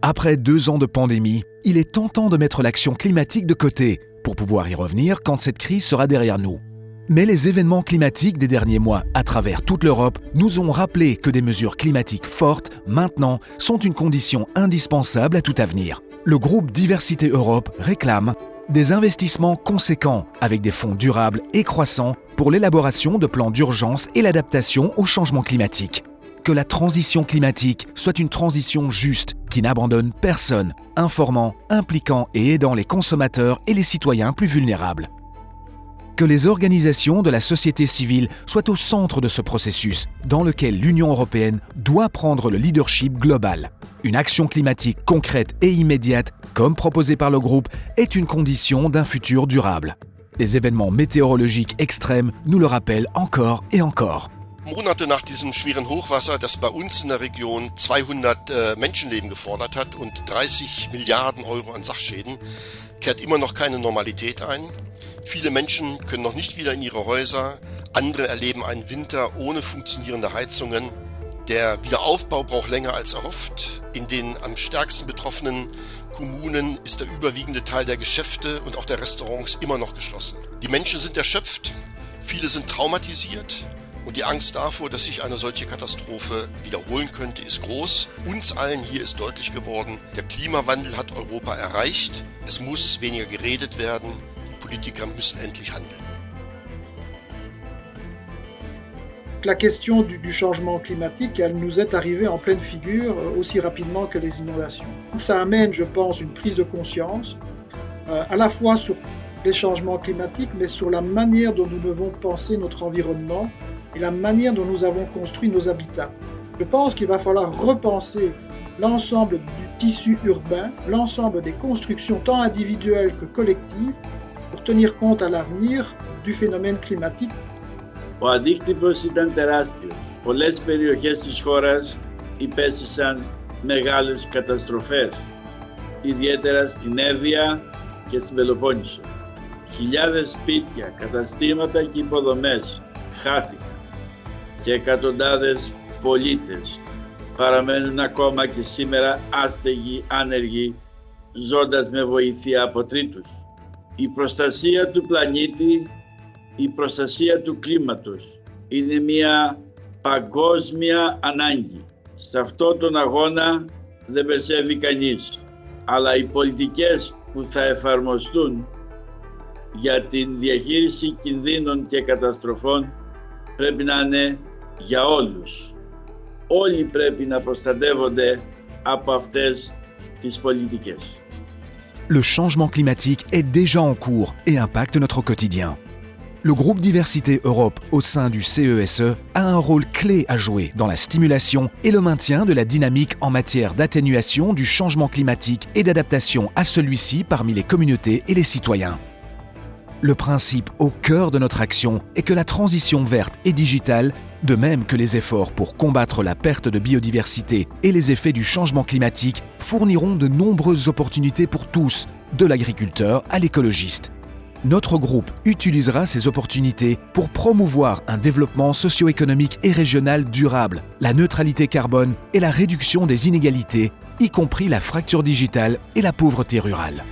Après 2 ans de pandémie, il est tentant de mettre l'action climatique de côté pour pouvoir y revenir quand cette crise sera derrière nous. Mais les événements climatiques des derniers mois à travers toute l'Europe nous ont rappelé que des mesures climatiques fortes, maintenant, sont une condition indispensable à tout avenir. Le groupe Diversité Europe réclame des investissements conséquents avec des fonds durables et croissants pour l'élaboration de plans d'urgence et l'adaptation au changement climatique. Que la transition climatique soit une transition juste qui n'abandonne personne, informant, impliquant et aidant les consommateurs et les citoyens plus vulnérables. Que les organisations de la société civile soient au centre de ce processus dans lequel l'Union européenne doit prendre le leadership global. Une action climatique concrète et immédiate, comme proposée par le groupe, est une condition d'un futur durable. Les événements météorologiques extrêmes nous le rappellent encore et encore. Monate nach diesem schweren Hochwasser, das bei uns in der Region 200 Menschenleben gefordert hat und 30 Milliarden Euro an Sachschäden, kehrt immer noch keine Normalität ein. Viele Menschen können noch nicht wieder in ihre Häuser, andere erleben einen Winter ohne funktionierende Heizungen. Der Wiederaufbau braucht länger als erhofft. In den am stärksten betroffenen Kommunen ist der überwiegende Teil der Geschäfte und auch der Restaurants immer noch geschlossen. Die Menschen sind erschöpft, viele sind traumatisiert. Und die Angst davor, dass sich eine solche Katastrophe wiederholen könnte, ist groß. Uns allen hier ist deutlich geworden, der Klimawandel hat Europa erreicht. Es muss weniger geredet werden. Die Politiker müssen endlich handeln. La question du changement climatique, elle nous est arrivée en pleine figure aussi rapidement que les inondations. Ça amène, je pense, une prise de conscience, à la fois sur les changements climatiques, mais sur la manière dont nous devons penser notre environnement et la manière dont nous avons construit nos habitats. Je pense qu'il va falloir repenser l'ensemble du tissu urbain, l'ensemble des constructions tant individuelles que collectives, pour tenir compte à l'avenir du phénomène climatique. Ο αντίκτυπος ήταν τεράστιος. Πολλές περιοχές της χώρας υπέστησαν μεγάλες καταστροφές, ιδιαίτερα στην Εύβοια και στην Πελοπόννησο. Χιλιάδες σπίτια, καταστήματα και υποδομές χάθηκαν και εκατοντάδες πολίτες παραμένουν ακόμα και σήμερα άστεγοι, άνεργοι, ζώντας με βοήθεια από τρίτους. Η προστασία του πλανήτη, η προστασία του κλίματος είναι μια παγκόσμια ανάγκη. Σε αυτόν τον αγώνα δεν περισσεύει κανείς, αλλά οι πολιτικές που θα εφαρμοστούν για την διαχείριση κινδύνων και καταστροφών πρέπει να είναι για όλους. Όλοι πρέπει να προστατεύονται από αυτές τις πολιτικές. Le changement climatique est déjà en cours et impacte notre quotidien. Le groupe Diversité Europe au sein du CESE a un rôle clé à jouer dans la stimulation et le maintien de la dynamique en matière d'atténuation du changement climatique et d'adaptation à celui-ci parmi les communautés et les citoyens. Le principe au cœur de notre action est que la transition verte et digitale, de même que les efforts pour combattre la perte de biodiversité et les effets du changement climatique, fourniront de nombreuses opportunités pour tous, de l'agriculteur à l'écologiste. Notre groupe utilisera ces opportunités pour promouvoir un développement socio-économique et régional durable, la neutralité carbone et la réduction des inégalités, y compris la fracture digitale et la pauvreté rurale.